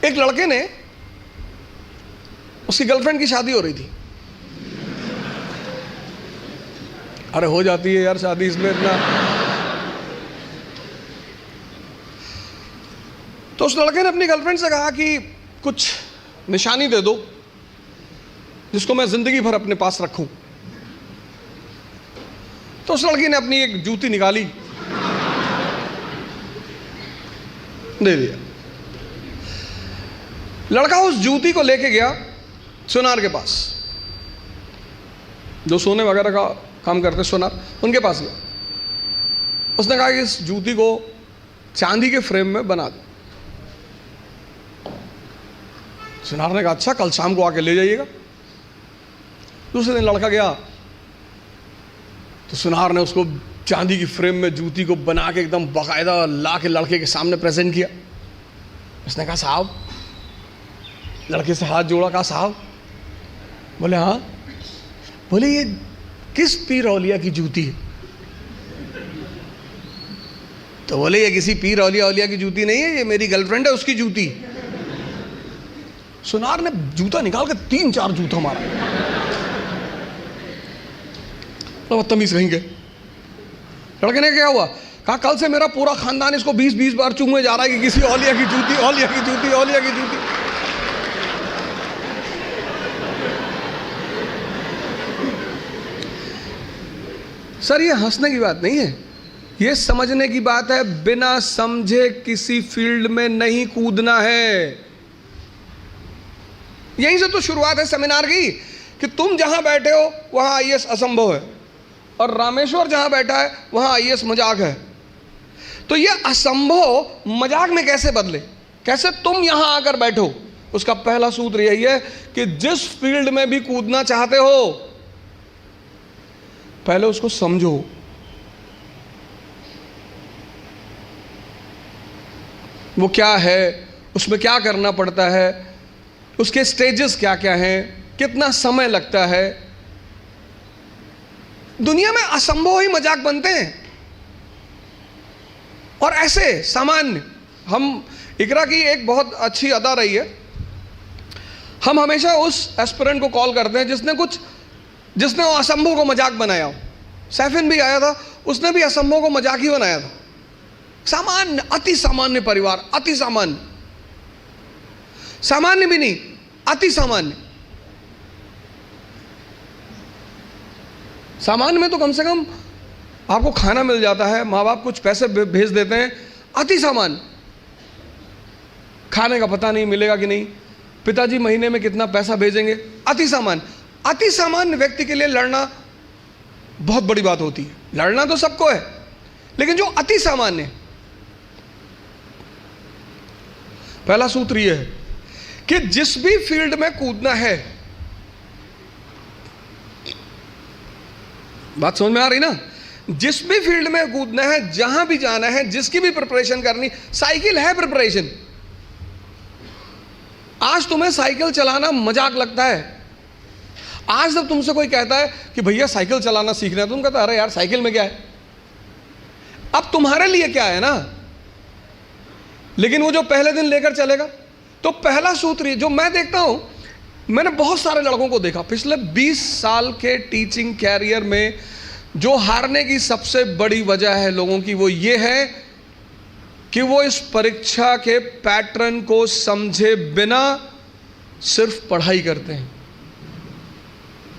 एक लड़के ने, उसकी गर्लफ्रेंड की शादी हो रही थी। अरे हो जाती है यार शादी, इसमें इतना। तो उस लड़के ने अपनी गर्लफ्रेंड से कहा कि कुछ निशानी दे दो जिसको मैं जिंदगी भर अपने पास रखूं। तो उस लड़की ने अपनी एक जूती निकाली, दे दिया। लड़का उस जूती को लेके गया सुनार के पास, जो सोने वगैरह का काम करते सुनार, उनके पास गया। उसने कहा कि इस जूती को चांदी के फ्रेम में बना दो। सुनार ने कहा अच्छा, कल शाम को आके ले जाइएगा। दूसरे दिन लड़का गया तो सुनार ने उसको चांदी की फ्रेम में जूती को बना के एकदम बाकायदा ला के लड़के के सामने प्रेजेंट किया। उसने कहा साहब, लड़के से हाथ जोड़ा, कहा साहब। बोले हाँ। बोले ये किस पीर औलिया की जूती है? तो बोले ये किसी पीर औलिया की जूती नहीं है, ये मेरी गर्लफ्रेंड है, उसकी जूती। सुनार ने जूता निकाल के 3-4 जूता मारा। तो बदतमीज कहीं गए। लड़के ने क्या हुआ? कहा कल से मेरा पूरा खानदान इसको 20-20 बार चूमने जा रहा है कि किसी औलिया की जूती, औलिया की जूती, औलिया की जूती। सर ये हंसने की बात नहीं है, ये समझने की बात है। बिना समझे किसी फील्ड में नहीं कूदना है। यहीं से तो शुरुआत है सेमिनार की कि तुम जहां बैठे हो वहां आईएएस असंभव है और रामेश्वर जहां बैठा है वहां आईएएस मजाक है। तो ये असंभव मजाक में कैसे बदले, कैसे तुम यहां आकर बैठो? उसका पहला सूत्र यही है कि जिस फील्ड में भी कूदना चाहते हो पहले उसको समझो। वो क्या है, उसमें क्या करना पड़ता है, उसके स्टेजेस क्या क्या हैं, कितना समय लगता है। दुनिया में असंभव ही मजाक बनते हैं। और ऐसे सामान्य, हम इकरा की एक बहुत अच्छी अदा रही है, हम हमेशा उस एस्पिरेंट को कॉल करते हैं जिसने वो असंभव को मजाक बनाया हो। सैफिन भी आया था, उसने भी असंभव को मजाक ही बनाया था। सामान्य, अति सामान्य परिवार, अति सामान्य, सामान्य भी नहीं, अति सामान्य। सामान्य में तो कम से कम आपको खाना मिल जाता है, माँ बाप कुछ पैसे भेज देते हैं। अति सामान्य, खाने का पता नहीं मिलेगा कि नहीं, पिताजी महीने में कितना पैसा भेजेंगे। अति सामान्य। अति सामान्य व्यक्ति के लिए लड़ना बहुत बड़ी बात होती है। लड़ना तो सबको है, लेकिन जो अति सामान्य, पहला सूत्र यह है कि जिस भी फील्ड में कूदना है, बात समझ में आ रही ना? जिस भी फील्ड में कूदना है, जहां भी जाना है, जिसकी भी प्रिपरेशन करनी, साइकिल है प्रिपरेशन। आज तुम्हें साइकिल चलाना मजाक लगता है। आज जब तुमसे कोई कहता है कि भैया साइकिल चलाना सीखना है, तुम कहते अरे यार साइकिल में क्या है। अब तुम्हारे लिए क्या है ना, लेकिन वो जो पहले दिन लेकर चलेगा। तो पहला सूत्र जो मैं देखता हूं, मैंने बहुत सारे लड़कों को देखा पिछले 20 साल के टीचिंग कैरियर में, जो हारने की सबसे बड़ी वजह है लोगों की, वो ये है कि वो इस परीक्षा के पैटर्न को समझे बिना सिर्फ पढ़ाई करते हैं।